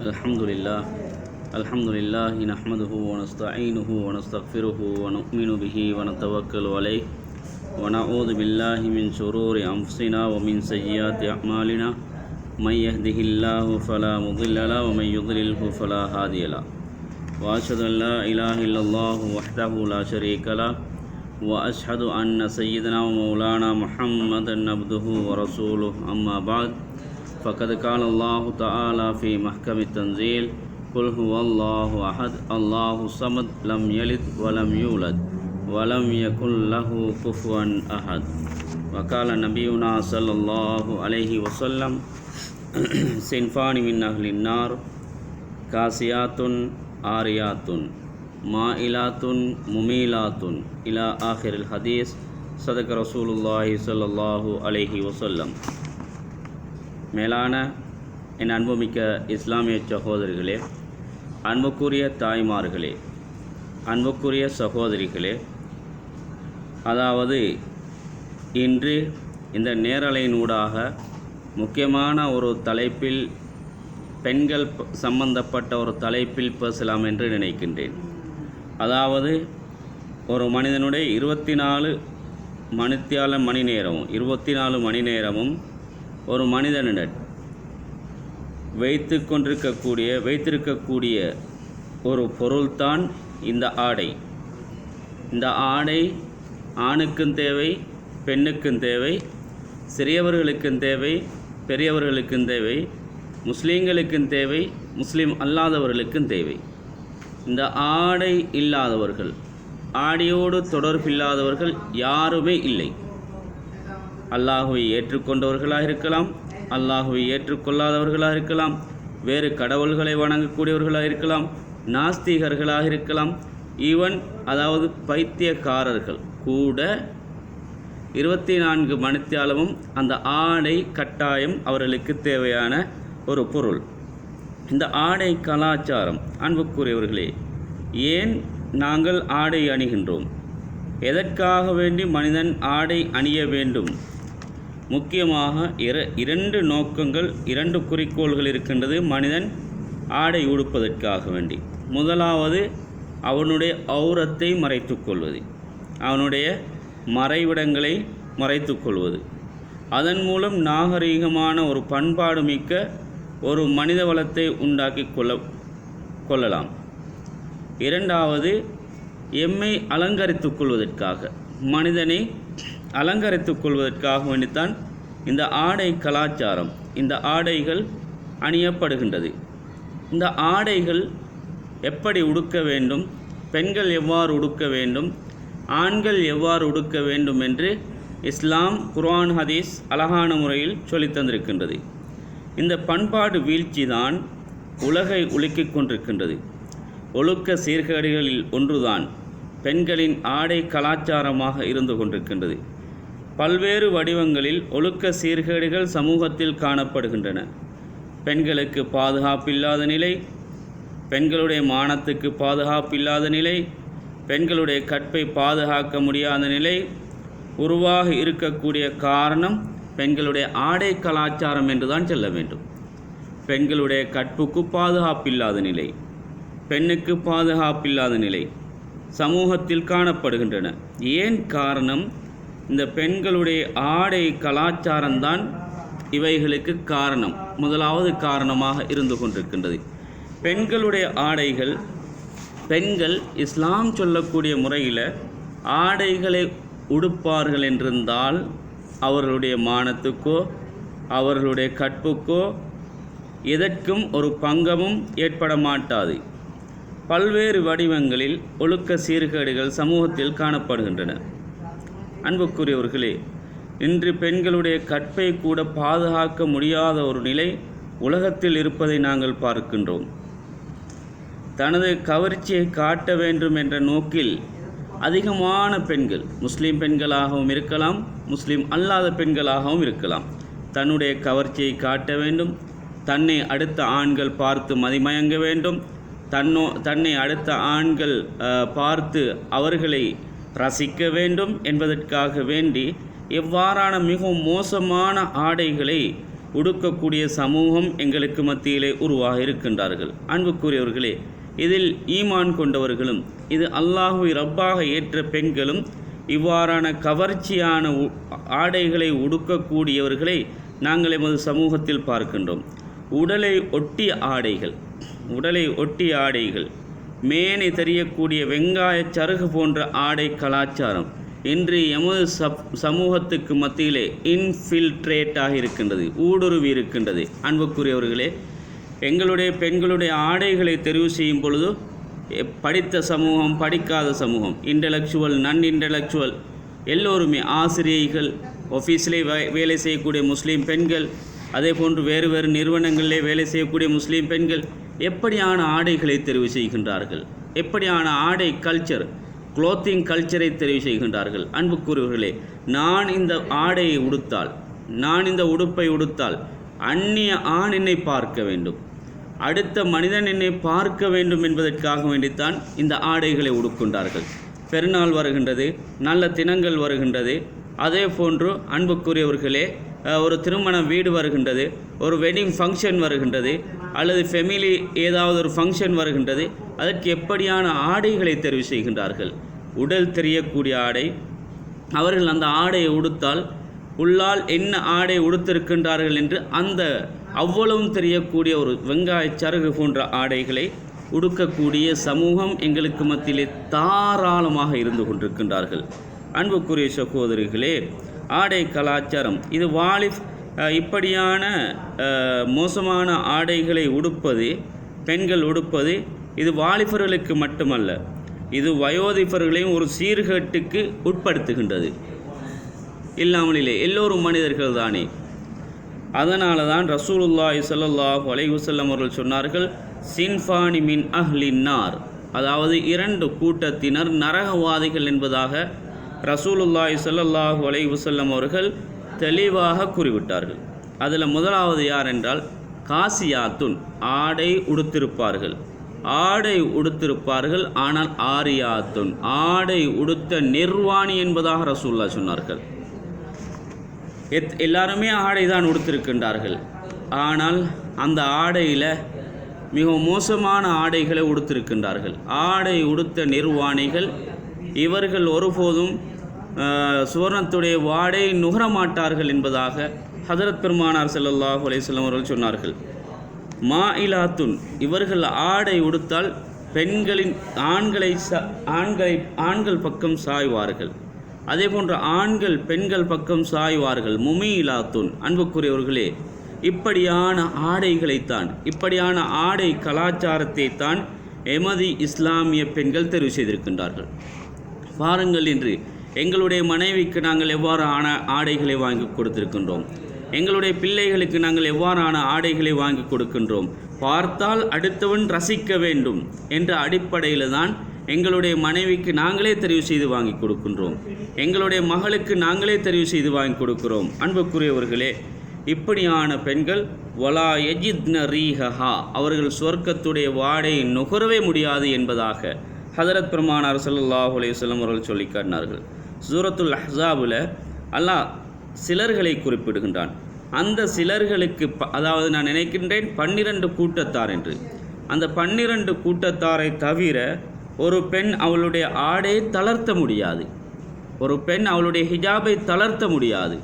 الحمد لله نحمده ونستعينه ونستغفره ونؤمن به ونتوكل عليه ونعوذ بالله من شرور أنفسنا ومن سيئات أعمالنا من يهده الله فلا مضل له ومن يضلله فلا هادي له وأشهد أن لا إله إلا الله وحده لا شريك له وأشهد أن سيدنا ومولانا محمدا عبده ورسوله أما بعد فقد قال الله تعالى في محكم التنزيل قل هو الله أحد الله الصمد لم يلد ولم يولد ولم يكن له كفوا أحد وقال نبينا صلى الله عليه وسلم صنفان من أهل النار كاسيات عاريات مائلات مميلات إلى آخر الحديث صدق رسول الله صلى الله عليه وسلم. மேலான என் அன்புமிக்க இஸ்லாமிய சகோதரிகளே, அன்புக்குரிய தாய்மார்களே, அன்புக்குரிய சகோதரிகளே, அதாவது இன்று இந்த நேரலையினூடாக முக்கியமான ஒரு தலைப்பில் பெண்கள் சம்பந்தப்பட்ட ஒரு தலைப்பில் பேசலாம் என்று நினைக்கின்றேன். அதாவது ஒரு மனிதனுடைய 24 மணி நேரமும் ஒரு மனிதனிடம் வைத்திருக்கக்கூடிய ஒரு பொருள்தான் இந்த ஆடை. இந்த ஆடை ஆணுக்கும் தேவை, பெண்ணுக்கும் தேவை, சிறியவர்களுக்கும் தேவை, பெரியவர்களுக்கும் தேவை, முஸ்லீம்களுக்கும் தேவை, முஸ்லீம் அல்லாதவர்களுக்கும் தேவை. இந்த ஆடை இல்லாதவர்கள், ஆடையோடு தொடர்பில்லாதவர்கள் யாருமே இல்லை. அல்லாஹுவை ஏற்றுக்கொண்டவர்களாக இருக்கலாம், அல்லாஹுவை ஏற்றுக்கொள்ளாதவர்களாக இருக்கலாம், வேறு கடவுள்களை வணங்கக்கூடியவர்களாக இருக்கலாம், நாஸ்திகர்களாக இருக்கலாம், ஈவன் அதாவது பைத்தியக்காரர்கள் கூட 24 மணித்தியாலமும் அந்த ஆடை கட்டாயம் அவர்களுக்கு தேவையான ஒரு பொருள். இந்த ஆடை கலாச்சாரம், அன்புக்குரியவர்களே, ஏன் நாங்கள் ஆடை அணிகின்றோம்? எதற்காக வேண்டி மனிதன் ஆடை அணிய வேண்டும்? முக்கியமாக 2 நோக்கங்கள், 2 குறிக்கோள்கள் இருக்கின்றது மனிதன் ஆடை உடுப்பதற்காக வேண்டி. முதலாவது அவனுடைய ஔரத்தை மறைத்துக்கொள்வது, அவனுடைய மறைவிடங்களை மறைத்துக்கொள்வது. அதன் மூலம் நாகரீகமான ஒரு பண்பாடு மிக்க ஒரு மனித வளத்தை உண்டாக்கி கொள்ளலாம். இரண்டாவது எம்மை அலங்கரித்துக் கொள்வதற்காக, மனிதனை அலங்கரித்துக் கொள்வதற்காக வேண்டித்தான் இந்த ஆடை கலாச்சாரம், இந்த ஆடைகள் அணியப்படுகின்றது. இந்த ஆடைகள் எப்படி உடுக்க வேண்டும், பெண்கள் எவ்வாறு உடுக்க வேண்டும், ஆண்கள் எவ்வாறு உடுக்க வேண்டும் என்று இஸ்லாம், குர்ஆன், ஹதீஸ் அழகான முறையில் சொல்லித் தந்திருக்கின்றது. இந்த பண்பாடு வீழ்ச்சி தான் உலகை உலுக்கிக் கொண்டிருக்கின்றது. ஒழுக்க சீர்கேடுகளில் ஒன்றுதான் பெண்களின் ஆடை கலாச்சாரமாக இருந்து கொண்டிருக்கின்றது. பல்வேறு வடிவங்களில் ஒழுக்க சீர்கேடுகள் சமூகத்தில் காணப்படுகின்றன. பெண்களுக்கு பாதுகாப்பில்லாத நிலை, பெண்களுடைய மானத்துக்கு பாதுகாப்பில்லாத நிலை, பெண்களுடைய கற்பை பாதுகாக்க முடியாத நிலை உருவாக இருக்கக்கூடிய காரணம் பெண்களுடைய ஆடை கலாச்சாரம் என்றுதான் சொல்ல வேண்டும். பெண்களுடைய கற்புக்கு பாதுகாப்பில்லாத நிலை, பெண்ணுக்கு பாதுகாப்பில்லாத நிலை சமூகத்தில் காணப்படுகின்றன. ஏன் காரணம்? இந்த பெண்களுடைய ஆடை கலாச்சாரம்தான் இவைகளுக்கு காரணம், முதலாவது காரணமாக இருந்து கொண்டிருக்கின்றது. பெண்களுடைய ஆடைகள், பெண்கள் இஸ்லாம் சொல்லக்கூடிய முறையில் ஆடைகளை உடுப்பார்கள் என்றிருந்தால் அவர்களுடைய மானத்துக்கோ அவர்களுடைய கற்புக்கோ எதற்கும் ஒரு பங்கமும் ஏற்பட மாட்டாது. பல்வேறு வடிவங்களில் ஒழுக்க சீர்கேடுகள் சமூகத்தில் காணப்படுகின்றன. அன்புக்குரியவர்களே, இன்று பெண்களுடைய கற்பை கூட பாதுகாக்க முடியாத ஒரு நிலை உலகத்தில் இருப்பதை நாங்கள் பார்க்கின்றோம். தனது கவர்ச்சியை காட்ட வேண்டும் என்ற நோக்கில் அதிகமான பெண்கள், முஸ்லீம் பெண்களாகவும் இருக்கலாம், முஸ்லீம் அல்லாத பெண்களாகவும் இருக்கலாம், தன்னுடைய கவர்ச்சியை காட்ட வேண்டும், தன்னை அடுத்த ஆண்கள் பார்த்து மதிமயங்க வேண்டும், தன்னை அடுத்த ஆண்கள் பார்த்து அவர்களை ரசிக்க வேண்டும் என்பதற்காக வேண்டி எவ்வாறான மிகவும் மோசமான ஆடைகளை உடுக்கக்கூடிய சமூகம் எங்களுக்கு மத்தியிலே உருவாக இருக்கின்றார்கள். அன்புக்குரியவர்களே, இதில் ஈமான் கொண்டவர்களும் இது அல்லாஹுவை ரப்பாக ஏற்ற பெண்களும் இவ்வாறான கவர்ச்சியான ஆடைகளை உடுக்கக்கூடியவர்களை நாங்கள் எமது சமூகத்தில் பார்க்கின்றோம். உடலை ஒட்டிய ஆடைகள், மேனி தெரியக்கூடிய வெங்காய சருகு போன்ற ஆடை கலாச்சாரம் இன்று எமது சமூகத்துக்கு மத்தியிலே இன்ஃபில்ட்ரேட்டாக இருக்கின்றது, ஊடுருவி இருக்கின்றது. அன்புக்குரியவர்களே, எங்களுடைய பெண்களுடைய ஆடைகளை தெரிவு செய்யும் பொழுது படித்த சமூகம், படிக்காத சமூகம், இன்டலெக்சுவல், நான் இன்டலெக்சுவல் எல்லோருமே, ஆசிரியைகள், ஆஃபீஸிலே வேலை செய்யக்கூடிய முஸ்லீம் பெண்கள், அதே போன்று வேறு வேறு நிறுவனங்களிலே வேலை செய்யக்கூடிய முஸ்லீம் பெண்கள் எப்படியான ஆடைகளை தெரிவு செய்கின்றார்கள், எப்படியான ஆடை கல்ச்சர், க்ளோத்திங் கல்ச்சரை தெரிவு செய்கின்றார்கள். அன்புக்குரியவர்களே, நான் இந்த ஆடையை உடுத்தால், நான் இந்த உடுப்பை உடுத்தால் அந்நிய ஆண் என்னை பார்க்க வேண்டும், அடுத்த மனிதன் என்னை பார்க்க வேண்டும் என்பதற்காக வேண்டித்தான் இந்த ஆடைகளை உடுக்கின்றார்கள். பெருநாள் வருகின்றது, நல்ல தினங்கள் வருகின்றது, அதே போன்று அன்புக்குரியவர்களே ஒரு திருமண வீடு வருகின்றது, ஒரு வெட்டிங் ஃபங்க்ஷன் வருகின்றது, அல்லது ஃபெமிலி ஏதாவது ஒரு ஃபங்க்ஷன் வருகின்றது. அதற்கு எப்படியான ஆடைகளை தெரிவு செய்கின்றார்கள்? உடல் தெரியக்கூடிய ஆடை. அவர்கள் அந்த ஆடையை உடுத்தால் உள்ளால் என்ன ஆடை உடுத்திருக்கின்றார்கள் என்று அந்த அவ்வளவும் தெரியக்கூடிய ஒரு வெங்காய சருகு போன்ற ஆடைகளை உடுக்கக்கூடிய சமூகம் எங்களுக்கு மத்தியிலே தாராளமாக இருந்து கொண்டிருக்கின்றார்கள். அன்புக்குரிய சகோதரிகளே, ஆடை கலாச்சாரம் இது இப்படியான மோசமான ஆடைகளை உடுப்பது, பெண்கள் உடுப்பது, இது வாலிபர்களுக்கு மட்டுமல்ல, இது வயோதிபர்களையும் ஒரு சீர்கேட்டுக்கு உட்படுத்துகின்றது. இல்லாமலிலே எல்லோரும் மனிதர்கள் தானே. அதனால தான் ரசூலுல்லாஹி ஸல்லல்லாஹு அலைஹி வஸல்லம் அவர்கள் சொன்னார்கள், சின்ஃபானி மின் அஹ்லின்னார், அதாவது 2 கூட்டத்தினர் நரகவாதிகள் என்பதாக ரசூலுல்லாஹி ஸல்லல்லாஹு அலைஹி வஸல்லம் அவர்கள் தெளிவாக கூறிவிட்டார்கள். அதில் முதலாவது யார் என்றால் காசியாத்துன், ஆடை உடுத்திருப்பார்கள், ஆனால் ஆரியாத்துன், ஆடை உடுத்த நிர்வாணி என்பதாக ரசூலுல்லாஹ் சொன்னார்கள். எல்லாருமே ஆடை தான் உடுத்திருக்கின்றார்கள், ஆனால் அந்த ஆடையில் மிக மோசமான ஆடைகளை உடுத்திருக்கின்றார்கள். ஆடை உடுத்த நிர்வாணிகள் இவர்கள் ஒருபோதும் சுவர்ணத்துடைய வாடை நுகரமாட்டார்கள் என்பதாக ஹதரத் பெருமானார் ஸல்லல்லாஹு அலைஹி வஸல்லம் அவர்கள் சொன்னார்கள். மாயிலாத்துன், இவர்கள் ஆடை உடுத்தால் பெண்களின் ஆண்கள் பக்கம் சாய்வார்கள், அதே போன்ற ஆண்கள் பெண்கள் பக்கம் சாய்வார்கள். முமீலாத்துன், அன்புக்குரியவர்களே, இப்படியான ஆடைகளைத்தான், இப்படியான ஆடை கலாச்சாரத்தை தான் எமது இஸ்லாமிய பெண்கள் தெரிவு செய்திருக்கின்றார்கள். பாருங்கள், இன்று எங்களுடைய மனைவிக்கு நாங்கள் எவ்வாறான ஆடைகளை வாங்கி கொடுத்திருக்கின்றோம், எங்களுடைய பிள்ளைகளுக்கு நாங்கள் எவ்வாறான ஆடைகளை வாங்கி கொடுக்கின்றோம். பார்த்தால் அடுத்தவன் ரசிக்க வேண்டும் என்ற அடிப்படையில் தான் எங்களுடைய மனைவிக்கு நாங்களே தெரிவு செய்து வாங்கி கொடுக்கின்றோம், எங்களுடைய மகளுக்கு நாங்களே தெரிவு செய்து வாங்கி கொடுக்கிறோம். அன்புக்குரியவர்களே, இப்படியான பெண்கள் வலா யஜித்ன ரீஹஹா, அவர்கள் சொர்க்கத்துடைய வாடையை நுகரவே முடியாது என்பதாக ஹதரத் பெருமானார் ஸல்லல்லாஹு அலைஹி வஸல்லம் அவர்கள் சொல்லி காட்டினார்கள். சூரத்துல் அஹ்ஸாபில் அல்லாஹ் சிலர்களை குறிப்பிடுகின்றான். அந்த சிலர்களுக்கு அதாவது நான் நினைக்கின்றேன் 12 கூட்டத்தார் என்று. அந்த 12 கூட்டத்தாரை தவிர ஒரு பெண் அவளுடைய ஆடையை தளர்த்த முடியாது, ஒரு பெண் அவளுடைய ஹிஜாபை தளர்த்த முடியாது.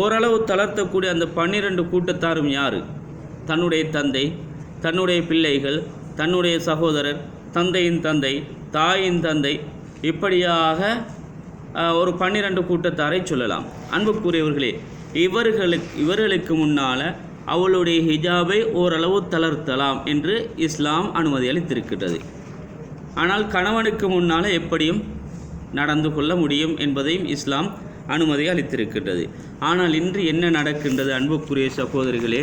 ஓரளவு தளர்த்தக்கூடிய அந்த 12 கூட்டத்தாரும் யார்? தன்னுடைய தந்தை, தன்னுடைய பிள்ளைகள், தன்னுடைய சகோதரர், தந்தையின் தந்தை, தாயின் தந்தை, இப்படியாக ஒரு 12 கூட்டத்தாரை சொல்லலாம். அன்புக்குரியவர்களே, இவர்களுக்கு முன்னால் அவளுடைய ஹிஜாபை ஓரளவு தளர்த்தலாம் என்று இஸ்லாம் அனுமதி அளித்திருக்கிறது. ஆனால் கணவனுக்கு முன்னால் எப்படியும் நடந்து கொள்ள முடியும் என்பதையும் இஸ்லாம் அனுமதி அளித்திருக்கின்றது. ஆனால் இன்று என்ன நடக்கின்றது? அன்புக்குரிய சகோதரிகளே,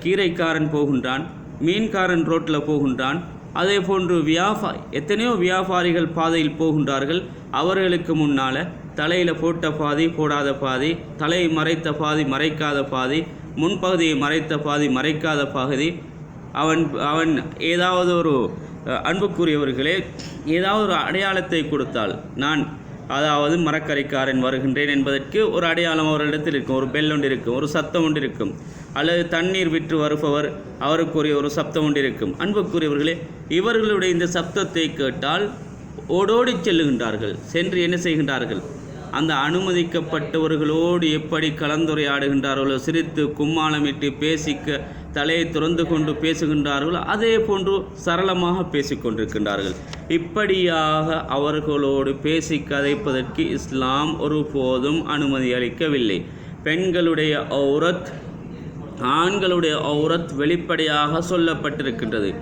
கீரைக்காரன் போகின்றான், மீன்காரன் ரோட்டில் போகின்றான், அதே போன்று எத்தனையோ வியாபாரிகள் பாதையில் போகின்றார்கள். அவர்களுக்கு முன்னால் தலையில் போட்ட பாதி, போடாத பாதி, தலையை மறைத்த பாதி, மறைக்காத பாதி, முன்பகுதியை மறைத்த பாதி, மறைக்காத பகுதி, அவன் ஏதாவது ஒரு அன்புக்குரியவர்களே ஏதாவது ஒரு அடையாளத்தை கொடுத்தால், நான் அதாவது மரக்கரைக்காரன் வருகின்றேன் என்பதற்கு ஒரு அடையாளம் அவரிடத்தில் இருக்கும், ஒரு பெல் ஒன்று இருக்கும், ஒரு சத்தம் ஒன்று இருக்கும். அல்லது தண்ணீர் விற்று வருபவர் அவருக்குரிய ஒரு சப்தம் ஒன்று இருக்கும். அன்புக்குரியவர்களே, இவர்களுடைய இந்த சப்தத்தை கேட்டால் ஓடோடி செல்லுகின்றார்கள். சென்று என்ன செய்கின்றார்கள்? அந்த அனுமதிக்கப்பட்டவர்களோடு எப்படி கலந்துரையாடுகின்றார்களோ, சிரித்து கும்மாளமிட்டு பேசிக்க தலையை துறந்து கொண்டு பேசுகின்றார்களோ அதே போன்று சரளமாக பேசிக்கொண்டிருக்கின்றார்கள். இப்படியாக அவர்களோடு பேசி கதைப்பதற்கு இஸ்லாம் ஒருபோதும் அனுமதி அளிக்கவில்லை. பெண்களுடைய ஔரத், ஆண்களுடைய ஔரத் வெளிப்படையாக சொல்லப்பட்டிருக்கின்றது.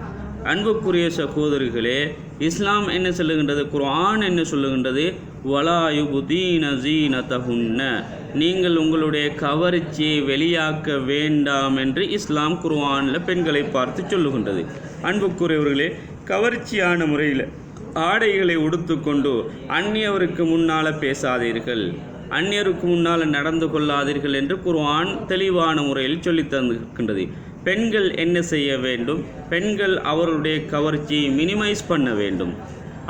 அன்புக்குரிய சகோதரிகளே, இஸ்லாம் என்ன சொல்லுகின்றது? குர்ஆன் என்ன சொல்லுகின்றது? வலா யுபுதீன ஸீனதஹுன்ன, நீங்கள் உங்களுடைய கவர்ச்சியை வெளியாக்க வேண்டாம் என்று இஸ்லாம் குர்ஆனில் பெண்களை பார்த்து சொல்லுகின்றது. அன்புக்குரியவர்களே, கவர்ச்சியான முறையில் ஆடைகளை உடுத்துக்கொண்டு அந்நியவருக்கு முன்னால் பேசாதீர்கள், அந்நியருக்கு முன்னால் நடந்து கொள்ளாதீர்கள் என்று குர்ஆன் தெளிவான முறையில் சொல்லி தந்திருக்கின்றது. பெண்கள் என்ன செய்ய வேண்டும்? பெண்கள் அவர்களுடைய கவர்ச்சியை மினிமைஸ் பண்ண வேண்டும்.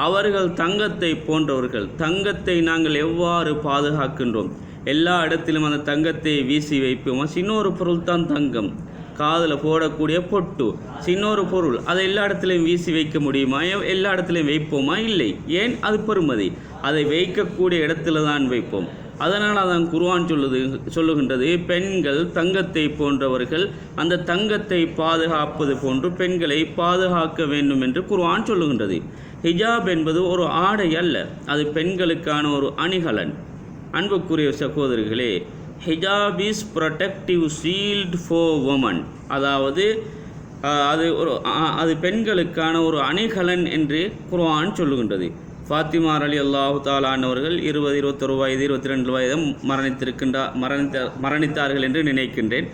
அவர்கள் தங்கத்தை போன்றவர்கள். தங்கத்தை நாங்கள் எவ்வாறு பாதுகாக்கின்றோம்? எல்லா இடத்திலும் அந்த தங்கத்தை வீசி வைப்போமா? சின்னொரு பொருள் தான் தங்கம். காதில் போடக்கூடிய பொட்டு சின்னொரு பொருள், அதை எல்லா இடத்துலையும் வீசி வைக்க முடியுமா? எல்லா இடத்துலையும் வைப்போமா? இல்லை. ஏன்? அது பெறுமதி. அதை வைக்கக்கூடிய இடத்துல தான் வைப்போம். அதனால் அதான் குர்ஆன் சொல்லுகின்றது, பெண்கள் தங்கத்தை போன்றவர்கள், அந்த தங்கத்தை பாதுகாப்பது போன்று பெண்களை பாதுகாக்க வேண்டும் என்று குர்ஆன் சொல்லுகின்றது. ஹிஜாப் என்பது ஒரு ஆடை அல்ல, அது பெண்களுக்கான ஒரு அணிகலன். அன்புக்குரிய சகோதரிகளே, hijab is protective shield for women, அதாவது அது பெண்களுக்கான ஒரு அணிகலன் என்று குர்ஆன் சொல்லுகின்றது. ஃபாத்திமா ரலியல்லாஹு தஆலா அன்ஹவர்கள் 20, 21 வயது 22 வயதும் மரணித்தார்கள் என்று நினைக்கின்றேன்.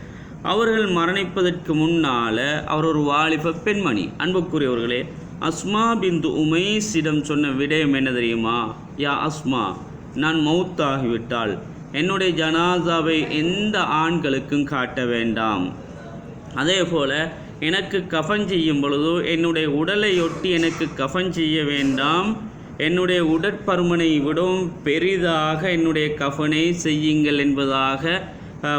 அவர்கள் மரணிப்பதற்கு முன்னால் அவர் ஒரு வாலிப பெண்மணி. அன்புக்குரியவர்களே, அஸ்மா பிந்து உமைஸிடம் சொன்ன விடயம் என்ன தெரியுமா? யா அஸ்மா, நான் மௌத்தாகிவிட்டால் என்னுடைய ஜனாசாவை எந்த ஆண்களுக்கும் காட்ட வேண்டாம். அதே போல் எனக்கு கஃன் செய்யும் பொழுதோ என்னுடைய உடலையொட்டி எனக்கு கஃன் செய்ய வேண்டாம். என்னுடைய உடற்பருமனை விடவும் பெரிதாக என்னுடைய கஃனை செய்யுங்கள் என்பதாக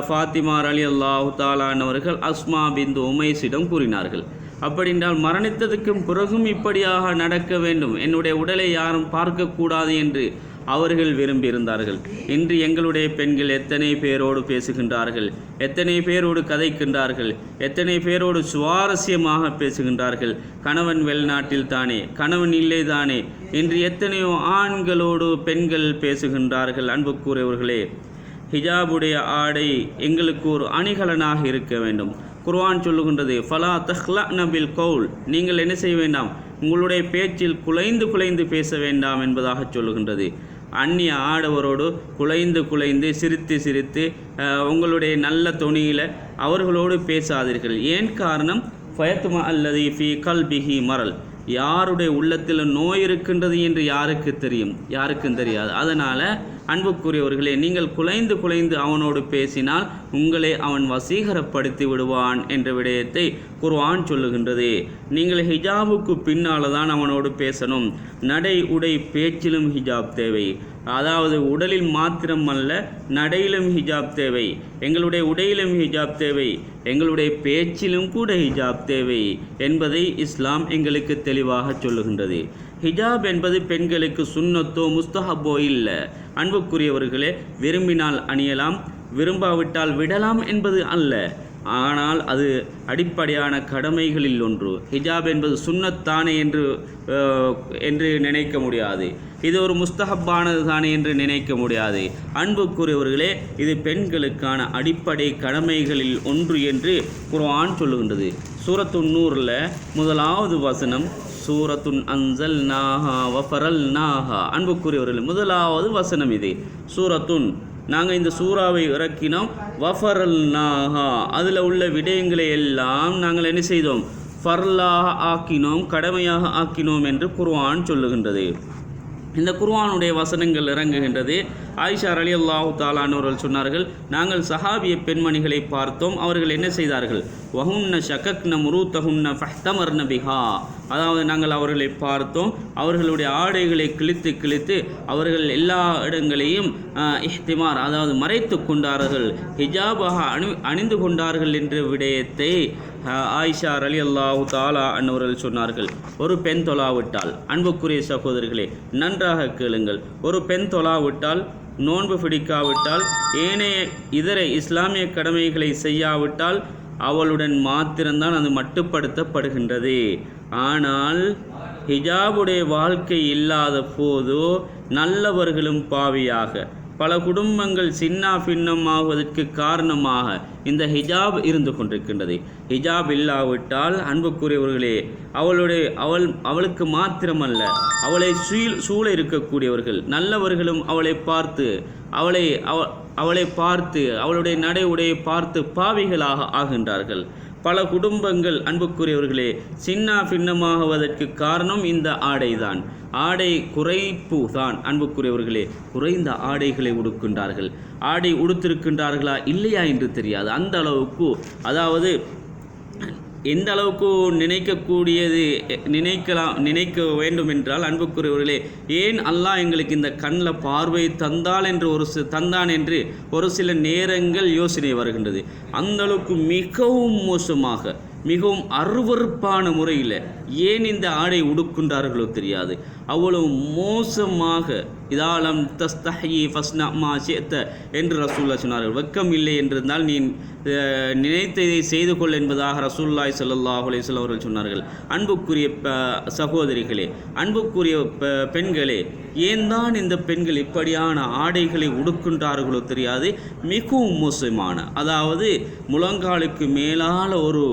ஃபாத்திமா ரலியல்லாஹு தஆலா அன்ஹவர்கள் அஸ்மா பிந்து உமைஸிடம் கூறினார்கள். அப்படின்றால் மரணித்ததுக்கும் பிறகும் இப்படியாக நடக்க வேண்டும், என்னுடைய உடலை யாரும் பார்க்கக்கூடாது என்று அவர்கள் விரும்பியிருந்தார்கள். இன்று எங்களுடைய பெண்கள் எத்தனை பேரோடு பேசுகின்றார்கள், எத்தனை பேரோடு கதைக்கின்றார்கள், எத்தனை பேரோடு சுவாரஸ்யமாக பேசுகின்றார்கள். கணவன் வெளிநாட்டில் தானே, கணவன் இல்லை தானே, இன்று எத்தனையோ ஆண்களோடு பெண்கள் பேசுகின்றார்கள். அன்புக்குரியவர்களே, ஹிஜாபுடைய ஆடை எங்களுக்கு ஒரு அணிகலனாக இருக்க வேண்டும். குர்ஆன் சொல்லுகின்றது, ஃபலா தஹ்லஅன பில் கௌல், நீங்கள் என்ன செய்ய வேண்டாம், உங்களுடைய பேச்சில் குலைந்து பேச வேண்டாம் என்பதாக சொல்லுகின்றது. அந்நிய ஆடவரோடு குலைந்து சிரித்து உங்களுடைய நல்ல தொனியில் அவர்களோடு பேசாதீர்கள். ஏன் காரணம்? ஃபயத்மா அல்லதி ஃபீ கல்பிஹி மரல், யாருடைய உள்ளத்தில் நோய் இருக்கின்றது என்று யாருக்கு தெரியும்? யாருக்கும் தெரியாது. அதனால் அன்புக்குரியவர்களே, நீங்கள் குலைந்து அவனோடு பேசினால் உங்களை அவன் வசீகரப்படுத்தி விடுவான் என்ற விடயத்தை குர்ஆன் சொல்லுகின்றது. நீங்கள் ஹிஜாபுக்கு பின்னால் தான் அவனோடு பேசணும். நடை உடை பேச்சிலும் ஹிஜாப் தேவை. அதாவது உடலில் மாத்திரம் அல்ல, நடையிலும் ஹிஜாப் தேவை, எங்களுடைய உடையிலும் ஹிஜாப் தேவை, எங்களுடைய பேச்சிலும் கூட ஹிஜாப் தேவை என்பதை இஸ்லாம் எங்களுக்கு தெளிவாக சொல்லுகின்றது. ஹிஜாப் என்பது பெண்களுக்கு சுன்னத்தோ முஸ்தஹப்போ இல்லை. அன்புக்குரியவர்களே, விரும்பினால் அணியலாம், விரும்பாவிட்டால் விடலாம் என்பது அல்ல. ஆனால் அது அடிப்படையான கடமைகளில் ஒன்று. ஹிஜாப் என்பது சுன்னத்தானே என்று நினைக்க முடியாது. இது ஒரு முஸ்தஹப்பானது தானே என்று நினைக்க முடியாது. அன்புக்குரியவர்களே, இது பெண்களுக்கான அடிப்படை கடமைகளில் ஒன்று என்று குர்ஆன் சொல்லுகின்றது. சூரத்துன் நூரில் முதலாவது வசனம், சூரத்துன் அன்ஸல்நாஹா வஃபரல்நாஹா. அன்புக்குரியவர்களே, முதலாவது வசனம் இது. சூரத்துன், நாங்கள் இந்த சூறாவை இறக்கினோம். வஃபரல்நாஹா, அதில் உள்ள விடயங்களை எல்லாம் நாங்கள் என்ன செய்தோம்? ஃபர்லாக ஆக்கினோம், கடமையாக ஆக்கினோம் என்று குர்ஆன் சொல்லுகின்றது. இந்த குர்ஆனுடைய வசனங்கள் இறங்குகின்றது. ஆயிஷா ரலியல்லாஹு தஆலா அன்ஹா சொன்னார்கள், நாங்கள் சஹாபிய பெண்மணிகளை பார்த்தோம், அவர்கள் என்ன செய்தார்கள், வஹுன்ன ஷகக்ன முரூத்தஹுன்ன ஃபஹ்தமர்ன பிஹா, அதாவது நாங்கள் அவர்களை பார்த்தோம், அவர்களுடைய ஆடைகளை கிழித்து கிழித்து அவர்கள் எல்லா இடங்களையும் இஹ்திமார், அதாவது மறைத்து கொண்டார்கள், ஹிஜாபாக அணிந்து கொண்டார்கள் என்ற விடயத்தை ஆயிஷா ரலியல்லாஹு தஆலா அன்ஹா சொன்னார்கள். ஒரு பெண் தொழாவிட்டால், அன்புக்குரிய சகோதரர்களே நன்றாக கேளுங்கள், ஒரு பெண் தொழாவிட்டால், நோன்பு பிடிக்காவிட்டால், ஏனைய இதர இஸ்லாமிய கடமைகளை செய்யாவிட்டால் அவளுடன் மாத்திரம்தான் அது மட்டுப்படுத்தப்படுகின்றது. ஆனால் ஹிஜாபுடைய வாழ்க்கை இல்லாத போதோ நல்லவர்களும் பாவியாக பல குடும்பங்கள் சின்னா பின்னமாகுவதற்கு காரணமாக இந்த ஹிஜாப் இருந்து கொண்டிருக்கின்றது. ஹிஜாப் இல்லாவிட்டால் அன்புக்குரியவர்களே அவளுக்கு மாத்திரமல்ல, அவளை சூழ இருக்கக்கூடியவர்கள் நல்லவர்களும் அவளை பார்த்து அவளுடைய நடை உடையை பார்த்து பாவிகளாக ஆகின்றார்கள். பல குடும்பங்கள் அன்புக்குரியவர்களே சின்னா பின்னமாகுவதற்கு காரணம் இந்த ஆடைதான். ஆடை குறைப்பு தான் அன்புக்குரியவர்களே. குறைந்த ஆடைகளை உடுக்கின்றார்கள். ஆடை உடுத்திருக்கின்றார்களா இல்லையா என்று தெரியாது. அந்த அளவுக்கு, அதாவது எந்த அளவுக்கு நினைக்க வேண்டும் என்றால் அன்புக்குரியவர்களே, ஏன் அல்லாஹ் எங்களுக்கு இந்த கண்ணில் பார்வை தந்தான் என்று ஒரு சில நேரங்கள் யோசனை வருகின்றது. அந்த அளவுக்கு மிகவும் மோசமாக, மிகவும் அருவருப்பான முறையில் ஏன் இந்த ஆடை உடுக்கின்றார்களோ தெரியாது. அவ்வளவு மோசமாக இதாலம் தஸ்தஹி ஃபஸ்னா மா ஷிஅத என்று ரசூலுல்லாஹ் சொன்னார்கள். வெக்கம் இல்லை என்றிருந்தால் நீ நினைத்ததை செய்து கொள் என்பதாக ரசூலுல்லாஹி ஸல்லல்லாஹு அலைஹி வஸல்லம் அவர்கள் சொன்னார்கள். அன்புக்குரிய சகோதரிகளே, அன்புக்குரிய பெண்களே, ஏன் தான் இந்த பெண்கள் இப்படியான ஆடைகளை உடுக்கின்றார்களோ தெரியாது. மிகவும் மோசமான, அதாவது முழங்காலுக்கு மேலால் ஒரு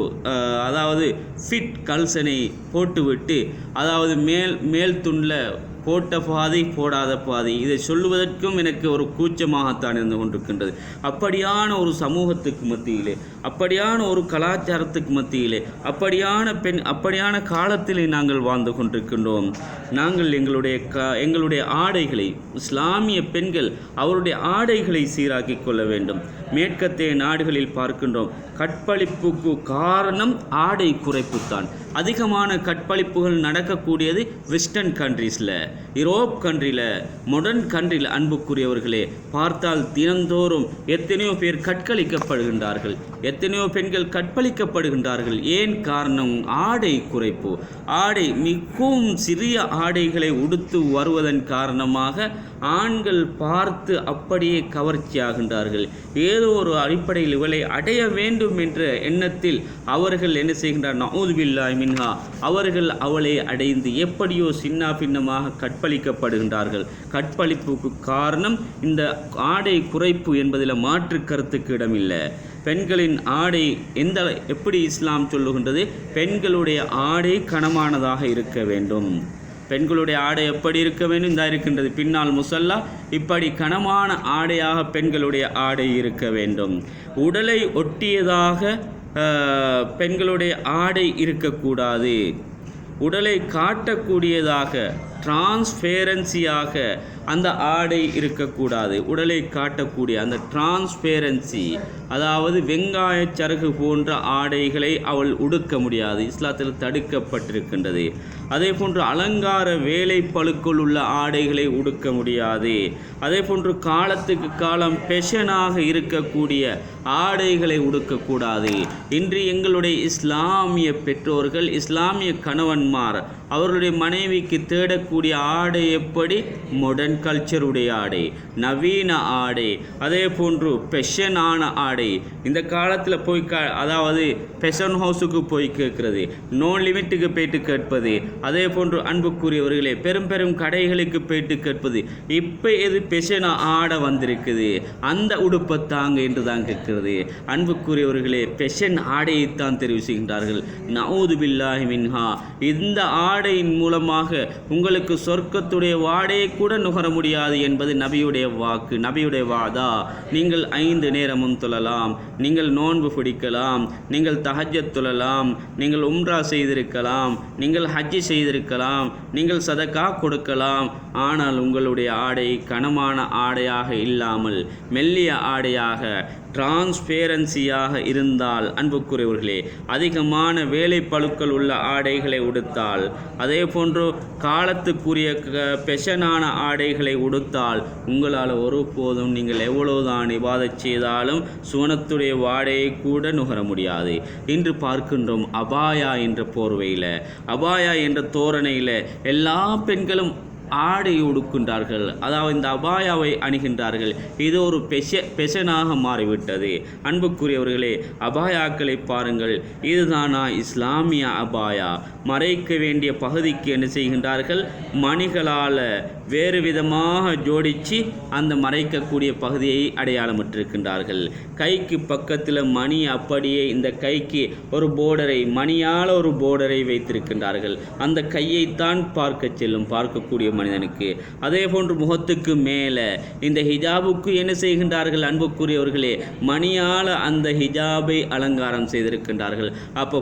அதாவது ஃபிட் கல்சனை போட்டுவிட்டு, அதாவது மேல் துண்டில் போட்ட பாதை போடாத பாதை, இதை சொல்லுவதற்கும் எனக்கு ஒரு கூச்சமாகத்தான் இருந்து கொண்டிருக்கின்றது. அப்படியான ஒரு சமூகத்துக்கு மத்தியிலே, அப்படியான ஒரு கலாச்சாரத்துக்கு மத்தியிலே, அப்படியான காலத்திலே நாங்கள் வாழ்ந்து கொண்டிருக்கின்றோம். நாங்கள் எங்களுடைய ஆடைகளை, இஸ்லாமிய பெண்கள் அவருடைய ஆடைகளை சீராக்கி கொள்ள வேண்டும். மேற்கத்திய நாடுகளில் பார்க்கின்றோம், கற்பழிப்புக்கு காரணம் ஆடை குறைப்புத்தான். அதிகமான கற்பழிப்புகள் நடக்கக்கூடியது வெஸ்டர்ன் கண்ட்ரீஸில், யூரோப் கண்ட்ரியில், மாடர்ன் கண்ட்ரியில். அன்புக்குரியவர்களே, பார்த்தால் தினந்தோறும் எத்தனையோ பேர் கற்பழிக்கப்படுகின்றார்கள், எத்தனையோ பெண்கள் கற்பழிக்கப்படுகின்றார்கள். ஏன் காரணம்? ஆடை குறைப்பு. ஆடை மிகவும் சிறிய ஆடைகளை உடுத்து வருவதன் காரணமாக ஆண்கள் பார்த்து அப்படியே கவர்ச்சியாகின்றார்கள். ஏதோ ஒரு அடிப்படையில் இவளை அடைய வேண்டும் என்ற எண்ணத்தில் அவர்கள் என்ன செய்கின்றார், நஊது பில்லாஹி மின்ஹா, அவர்கள் அவளை அடைந்து எப்படியோ சின்ன பின்னமாக கற்பழிக்கப்படுகின்றார்கள். கற்பழிப்புக்கு காரணம் இந்த ஆடை குறைப்பு என்பதில் மாற்று கருத்துக்கு இடமில்லை. பெண்களின் ஆடை எப்படி இஸ்லாம் சொல்லுகின்றது? பெண்களுடைய ஆடை கனமானதாக இருக்க வேண்டும். பெண்களுடைய ஆடை எப்படி இருக்க வேண்டும்? இந்த இருக்கின்றது பின்னால் முசல்லா. இப்படி கனமான ஆடையாக பெண்களுடைய ஆடை இருக்க வேண்டும். உடலை ஒட்டியதாக பெண்களுடைய ஆடை இருக்கக்கூடாது. உடலை காட்டக்கூடியதாக, டிரான்ஸ்பேரன்சியாக அந்த ஆடை இருக்கக்கூடாது. உடலை காட்டக்கூடிய அந்த டிரான்ஸ்பேரன்சி, அதாவது வெங்காய சருகு போன்ற ஆடைகளை அவள் உடுக்க முடியாது, இஸ்லாத்தில் தடுக்கப்பட்டிருக்கின்றது. அதே போன்று அலங்கார வேலைப்பளுக்குள் உள்ள ஆடைகளை உடுக்க முடியாது. அதே போன்று காலத்துக்கு காலம் பெஷனாக இருக்கக்கூடிய ஆடைகளை உடுக்கக்கூடாது. இன்று எங்களுடைய இஸ்லாமிய பெற்றோர்கள், இஸ்லாமிய கணவன்மார் அவர்களுடைய மனைவிக்கு தேடக்கூடிய ஆடை எப்படி? மாடர்ன் கல்ச்சருடைய ஆடை, நவீன ஆடை, அதே போன்று பெஷனான ஆடை. இந்த காலத்தில் போய் அதாவது பெஷன் ஹவுஸுக்கு போய் கேட்கிறது, நோ லிமிட்டுக்கு போயிட்டு கேட்பது, அதே போன்று அன்புக்குரியவர்களே பெரும் பெரும் கடைகளுக்கு போயிட்டு கேட்பது. இப்போ எது பெஷனா ஆடை வந்திருக்குது, அந்த உடுப்பை தாங்க என்று தான் கேட்கிறது. அன்புக்குரியவர்களே பெஷன் ஆடையைத்தான் தெரிவு செய்கின்றார்கள். நஊது பில்லாஹி மின்ஹா. இந்த ஆடையின் மூலமாக உங்களுக்கு சொர்க்கத்துடைய வாடையை கூட நுகர முடியாது என்பது நபியுடைய வாக்கு, நபியுடைய வாதா. நீங்கள் 5 நேரமும் தொழலாம். தொழலாம், நீங்கள் நோன்பு பிடிக்கலாம், நீங்கள் தஹஜ்ஜத் தொழலாம், நீங்கள் உம்ரா செய்திருக்கலாம், நீங்கள் ஹஜ்ஜி செய்திருக்கலாம், நீங்கள் சதகா கொடுக்கலாம். ஆனால் உங்களுடைய ஆடை கனமான ஆடையாக இல்லாமல் மெல்லிய ஆடையாக டிரான்ஸ்பேரன்சியாக இருந்தால், அன்புக்குரியவர்களே, அதிகமான வேலைப்பளுக்கள் உள்ள ஆடைகளை உடுத்தால், அதே போன்று காலத்துக்குரிய பெஷனான ஆடைகளை உடுத்தால், உங்களால் ஒருபோதும் நீங்கள் எவ்வளவுதான் இபாதத் செய்தாலும் சுவனத்துடைய வாடையை கூட நுகர முடியாது. இன்று பார்க்கின்றோம் அபாயா என்ற போர்வையில், அபாயா என்ற தோரணையில் எல்லா பெண்களும் ஆடை உடுக்கின்றார்கள், அதாவது இந்த அபாயாவை அணிகின்றார்கள். இது ஒரு பெஷனாக மாறிவிட்டது. அன்புக்குரியவர்களே, அபாயாக்களை பாருங்கள். இதுதானா இஸ்லாமிய அபாயா? மறைக்க வேண்டிய பகுதிக்கு என்ன செய்கின்றார்கள்? மணிகளால் வேறு விதமாக ஜோடித்து அந்த மறைக்கக்கூடிய பகுதியை அடையாளமிட்டிருக்கின்றார்கள். கைக்கு பக்கத்தில் மணி, அப்படியே இந்த கைக்கு ஒரு போர்டரை, மணியால் ஒரு போர்டரை வைத்திருக்கின்றார்கள். அந்த கையைத்தான் பார்க்கக்கூடிய மனிதனுக்கு. அதே போன்று முகத்துக்கு மேலே இந்த ஹிஜாபுக்கு என்ன செய்கின்றார்கள்? அன்புக்குரியவர்களே, மணியால் அந்த ஹிஜாபை அலங்காரம் செய்திருக்கின்றார்கள். அப்போ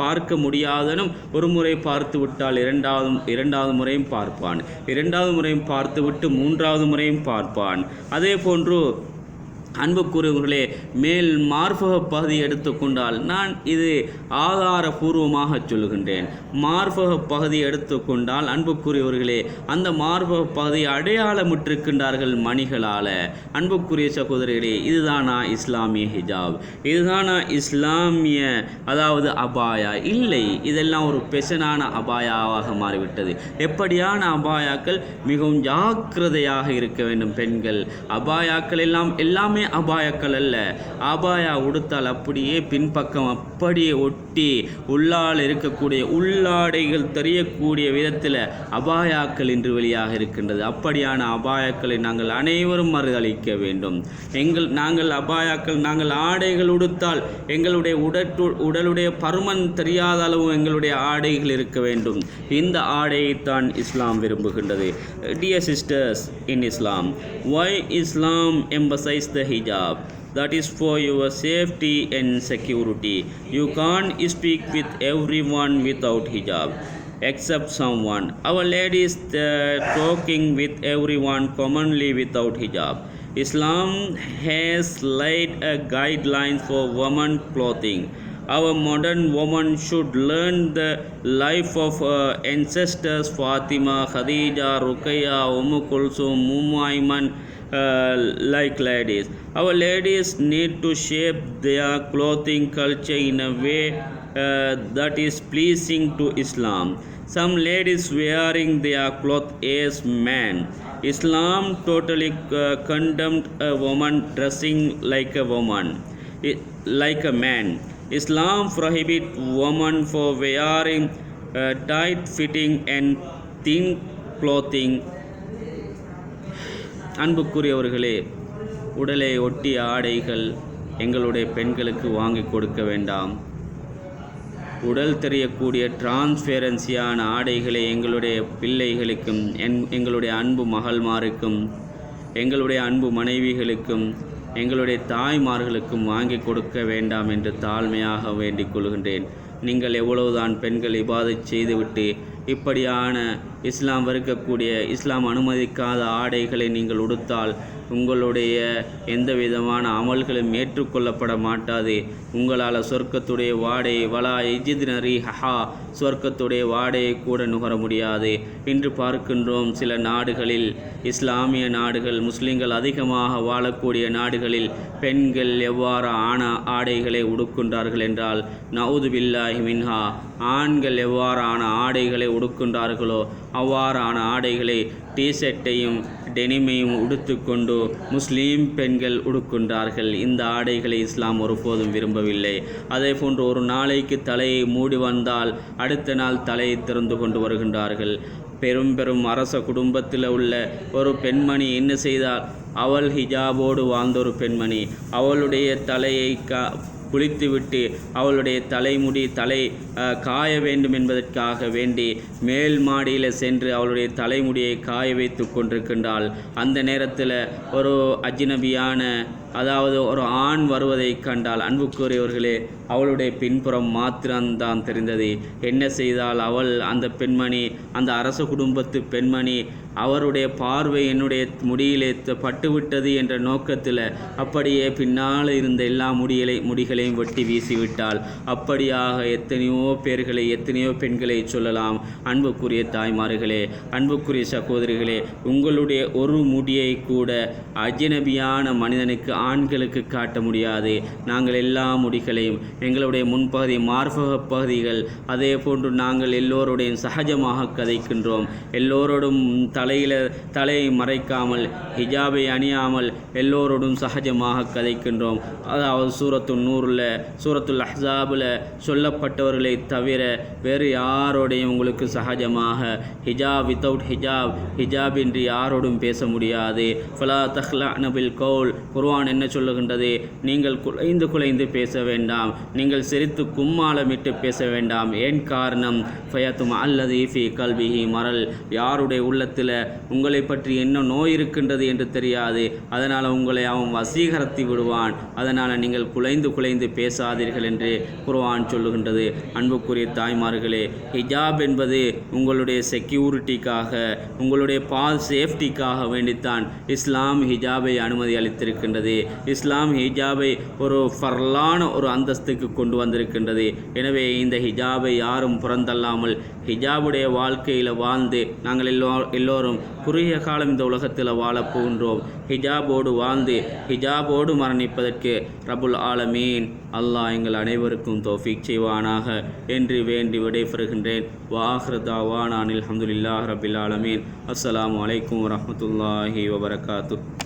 பார்க்க முடியாதனும் ஒரு முறை பார்த்து விட்டால் இரண்டாவது முறையும் பார்ப்பான், இரண்டாவது முறையும் பார்த்துவிட்டு மூன்றாவது முறையும் பார்ப்பான். அதே போன்று அன்புக்குரியவர்களே, மேல் மார்பக பகுதி எடுத்துக்கொண்டால், நான் இது ஆதாரபூர்வமாக சொல்லுகின்றேன், மார்பக பகுதி எடுத்துக்கொண்டால் அன்புக்குரியவர்களே, அந்த மார்பக பகுதியை அடையாளமிட்டிருக்கின்றார்கள் மணிகளால். அன்புக்குரிய சகோதரிகளே, இதுதானா இஸ்லாமிய ஹிஜாப்? இதுதானா இஸ்லாமிய அதாவது அபாயா? இல்லை, இதெல்லாம் ஒரு பெஷனான அபாயாவாக மாறிவிட்டது. எப்படியான அபாயாக்கள்? மிகவும் ஜாக்கிரதையாக இருக்க வேண்டும் பெண்கள். அபாயாக்கள் எல்லாமே அபாயாக்கள் அல்ல. அபாயா உடுத்தால் அப்படியே பின்பக்கம் அப்படியே ஒட்டி உள்ளால் இருக்கக்கூடிய உள்ளாடைகள் தெரியக்கூடிய விதத்தில் அபாயாக்கள் இன்று வெளியாக இருக்கின்றது. அப்படியான அபாயாக்களை நாங்கள் அனைவரும் மறுதளிக்க வேண்டும். நாங்கள் ஆடைகள் உடுத்தால் எங்களுடைய உடலுடைய பருமன் தெரியாத அளவு எங்களுடைய ஆடைகள் இருக்க வேண்டும். இந்த ஆடையைத்தான் இஸ்லாம் விரும்புகின்றது. Dear sisters in Islam, why Islam emphasizes the hijab? That is for your safety and security. You can't speak with everyone without hijab, except someone. Our ladies talking with everyone commonly without hijab. Islam has laid a guideline for women clothing. Our modern woman should learn the life of ancestors Fatima, Khadija, Ruqayya, Kulsum, Aiman, like ladies. Our ladies need to shape their clothing culture in a way that is pleasing to Islam. Some ladies wearing their cloth as men. Islam totally condemned a woman dressing like a woman, like a man. Islam prohibits women for wearing tight-fitting and thin clothing. அன்புக்குரியவர்களே, உடலை ஒட்டிய ஆடைகள் எங்களுடைய பெண்களுக்கு வாங்கி கொடுக்க வேண்டாம். உடல் தெரியக்கூடிய டிரான்ஸ்பேரன்சியான ஆடைகளை எங்களுடைய பிள்ளைகளுக்கும் எங்களுடைய அன்பு மகள்மாருக்கும் எங்களுடைய அன்பு மனைவிகளுக்கும் எங்களுடைய தாய்மார்களுக்கும் வாங்கி கொடுக்க வேண்டாம் என்று தாழ்மையாக வேண்டிக் கொள்கின்றேன். நீங்கள் எவ்வளவுதான் பெண்கள் இபாதத் செய்துவிட்டு இப்படியான இஸ்லாம் வெறுக்கக்கூடிய, இஸ்லாம் அனுமதிக்காத ஆடைகளை நீங்கள் உடுத்தால் உங்களுடைய எந்த விதமான அமல்களும் ஏற்றுக்கொள்ளப்பட மாட்டாது. உங்களால் சொர்க்கத்துடைய வாடையை வலா இஜித்னரி ஹஹா, சொர்க்கத்துடைய வாடையை கூட நுகர முடியாது. இன்று பார்க்கின்றோம் சில நாடுகளில், இஸ்லாமிய நாடுகள், முஸ்லிம்கள் அதிகமாக வாழக்கூடிய நாடுகளில் பெண்கள் எவ்வாறு ஆடைகளை உடுக்கின்றார்கள் என்றால், நவுது பில்லாஹி மின்ஹா, ஆண்கள் எவ்வாறான ஆடைகளை உடுக்கின்றார்களோ அவ்வாறான ஆடைகளை டிஷர்ட்டையும் டெனிமையும் உடுத்துக்கொண்டு முஸ்லீம் பெண்கள் உடுக்கின்றார்கள். இந்த ஆடைகளை இஸ்லாம் ஒருபோதும் விரும்பவில்லை. அதே போன்று ஒரு நாளைக்கு தலையை மூடி வந்தால் அடுத்த நாள் தலையை திறந்து கொண்டு வருகின்றார்கள். பெரும் அரச குடும்பத்தில் உள்ள ஒரு பெண்மணி என்ன செய்தால், அவள் ஹிஜாபோடு வாழ்ந்த ஒரு பெண்மணி அவளுடைய தலையை குளித்துவிட்டு அவளுடைய தலை காய வேண்டும் என்பதற்காக வேண்டி மேல் மாடியில் சென்று அவளுடைய தலைமுடியை காய வைத்து கொண்டிருக்கின்றாள். அந்த நேரத்தில் ஒரு அஜ்னபியான அதாவது ஒரு ஆண் வருவதை கண்டால் அன்புக்குரியவர்களே அவளுடைய பின்புறம் மாத்திரம்தான் தெரிந்தது. என்ன செய்தால் அவள் அந்த பெண்மணி, அந்த அரச குடும்பத்து பெண்மணி, அவருடைய பார்வை என்னுடைய முடியிலே பட்டுவிட்டது என்ற நோக்கத்தில் அப்படியே பின்னால் இருந்த எல்லா முடிகளையும் வெட்டி வீசிவிட்டாள். அப்படியாக எத்தனையோ பேர்களை, எத்தனையோ பெண்களை சொல்லலாம். அன்புக்குரிய தாய்மார்களே, அன்புக்குரிய சகோதரிகளே, உங்களுடைய ஒரு முடியை கூட அஜ்னபியான மனிதனுக்கு, ஆண்களுக்கு காட்ட முடியாது. நாங்கள் எல்லா முடிகளையும், எங்களுடைய முன்பகுதி, மார்பக பகுதிகள், அதே போன்று நாங்கள் எல்லோருடையும் சகஜமாக கதைக்கின்றோம். எல்லோரோடும் தலையை மறைக்காமல், ஹிஜாபை அணியாமல் எல்லோரோடும் சகஜமாக கதைக்கின்றோம். அதாவது சூரத்துல் அஹ்ஸாபில் சொல்லப்பட்டவர்களை தவிர வேறு யாரோடையும் உங்களுக்கு சகஜமாக ஹிஜாப், வித்தவுட் ஹிஜாப் இன்றி யாரோடும் பேச முடியாது. ஃபலா தஹ்லஅன பில் கௌல், குர்ஆன் என்ன சொல்லுகின்றது? நீங்கள் குலைந்து பேச வேண்டாம், நீங்கள் சிரித்து கும்மாளமிட்டு பேச வேண்டாம். ஏன் காரணம்? ஃபயத்தும் அல்லதி ஃபி கல்பிஹி மரல், யாருடைய உள்ளத்தில் உங்களை பற்றி என்ன நோய் இருக்கின்றது என்று தெரியாது, அதனால் உங்களை அவன் வசீகரித்து விடுவான். அதனால் நீங்கள் குலைந்து பேசாதீர்கள் என்று குர்ஆன் சொல்லுகின்றது. அன்புக்குரிய தாய்மார்களே, ஹிஜாப் என்பது உங்களுடைய செக்யூரிட்டிக்காக, உங்களுடைய சேஃப்டிக்காக வேண்டித்தான் இஸ்லாம் ஹிஜாபை அனுமதி அளித்திருக்கின்றது. இஸ்லாம் ஹிஜாபை ஒரு ஃபர்லான ஒரு அந்தஸ்துக்கு கொண்டு வந்திருக்கின்றது. எனவே இந்த ஹிஜாபை யாரும் புறந்தள்ளாமல் ஹிஜாபுடைய வாழ்க்கையில் வாழ்ந்து நாங்கள் எல்லோரும் குறுகிய காலம் இந்த உலகத்தில் வாழப் போகின்றோம். ஹிஜாபோடு வாழ்ந்து ஹிஜாபோடு மரணிப்பதற்கு ரப்புல் ஆலமீன் அல்லாஹ் எங்கள் அனைவருக்கும் தௌஃபீக் செய்வானாக என்று வேண்டி விடைபெறுகின்றேன். வாஹிரு தாவானா அல்ஹம்துலில்லாஹி ரப்பில் ஆலமீன். அஸ்ஸலாமு அலைக்கும் வரஹ்மத்துல்லாஹி வபரகாத்துஹு.